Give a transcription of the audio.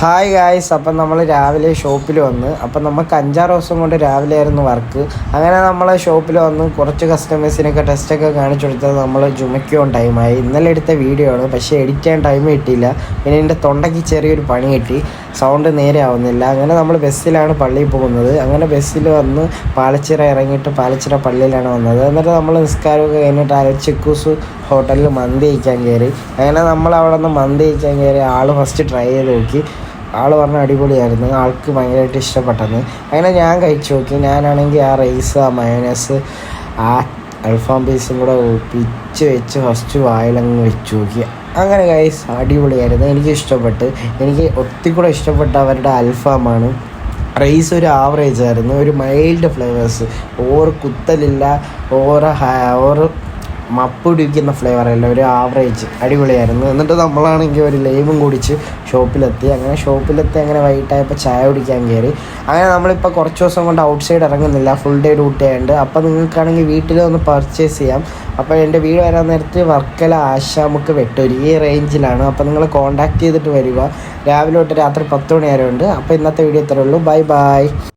Hi guys, അപ്പം നമ്മൾ രാവിലെ ഷോപ്പിൽ വന്ന് അപ്പം നമുക്ക് 5-6 ദിവസം കൊണ്ട് രാവിലെ ആയിരുന്നു വർക്ക്. അങ്ങനെ നമ്മൾ ഷോപ്പിൽ വന്ന് കുറച്ച് കസ്റ്റമേഴ്സിനൊക്കെ ടെസ്റ്റൊക്കെ കാണിച്ചു കൊടുത്തത് നമ്മൾ ജുമയ്ക്കോൺ ടൈമായി. ഇന്നലെ എടുത്ത വീഡിയോ ആണ്, പക്ഷേ എഡിറ്റ് ചെയ്യാൻ ടൈം കിട്ടിയില്ല. പിന്നെ എൻ്റെ തൊണ്ടയ്ക്ക് ചെറിയൊരു പണി കിട്ടി, സൗണ്ട് നേരെ ആവുന്നില്ല. അങ്ങനെ നമ്മൾ ബസ്സിലാണ് പള്ളിയിൽ പോകുന്നത്. അങ്ങനെ ബസ്സിൽ വന്ന് പാലച്ചിറ ഇറങ്ങിയിട്ട് പാലച്ചിറ പള്ളിയിലാണ് വന്നത്. എന്നിട്ട് നമ്മൾ നിസ്കാരമൊക്കെ കഴിഞ്ഞിട്ട് അലച്ചിക്കൂസ് ഹോട്ടലിൽ മന്തി കഴിക്കാൻ കയറി. അങ്ങനെ നമ്മൾ അവിടെ നിന്ന് മന്തി കഴിക്കാൻ കയറി. ആൾ ഫസ്റ്റ് ട്രൈ ചെയ്ത് നോക്കി. ആൾ പറഞ്ഞ അടിപൊളിയായിരുന്നു, ആൾക്ക് ഭയങ്കരമായിട്ട് ഇഷ്ടപ്പെട്ടെന്ന്. അങ്ങനെ ഞാൻ കഴിച്ചു നോക്കി. ഞാനാണെങ്കിൽ ആ റൈസ്, ആ മയോനൈസ്, ആ അൽഫാം പീസും കൂടെ പിച്ച് വെച്ച് ഫസ്റ്റ് വായിലങ്ങ് വെച്ച് നോക്കി. അങ്ങനെ ഗൈസ് അടിപൊളിയായിരുന്നു, എനിക്ക് ഇഷ്ടപ്പെട്ട്. എനിക്ക് ഒത്തിരി കൂടെ ഇഷ്ടപ്പെട്ട അവരുടെ അൽഫാമാണ്. റൈസ് ഒരു ആവറേജ് ആയിരുന്നു, ഒരു മൈൽഡ് ഫ്ലേവേഴ്സ്, ഓവർ കുത്തലില്ല, ഓവർ മപ്പൊടിക്കുന്ന ഫ്ലേവറല്ല, ഒരു ആവറേജ് അടിപൊളിയായിരുന്നു. എന്നിട്ട് നമ്മളാണെങ്കിൽ ഒരു ലൈമും കുടിച്ച് ഷോപ്പിലെത്തി. അങ്ങനെ വൈകിട്ടായപ്പോൾ ചായ കുടിക്കാൻ കയറി. അങ്ങനെ നമ്മളിപ്പോൾ കുറച്ച് ദിവസം കൊണ്ട് ഔട്ട് സൈഡ് ഇറങ്ങുന്നില്ല, ഫുൾ ഡേ ഡ്യൂട്ടി ആയതുകൊണ്ട്. അപ്പോൾ നിങ്ങൾക്കാണെങ്കിൽ വീട്ടിൽ ഒന്ന് പർച്ചേസ് ചെയ്യാം. അപ്പോൾ എൻ്റെ വീട് വരാൻ നേരത്ത് വർക്കല, ആശാമുക്ക്, വെട്ടൂര് ഈ റേഞ്ചിലാണ്. അപ്പോൾ നിങ്ങൾ കോൺടാക്ട് ചെയ്തിട്ട് വരിക. രാവിലെ തൊട്ട് രാത്രി 10 മണി വരെ ഉണ്ട്. അപ്പോൾ ഇന്നത്തെ വീഡിയോ ഇത്രയേ ഉള്ളൂ. Bye bye.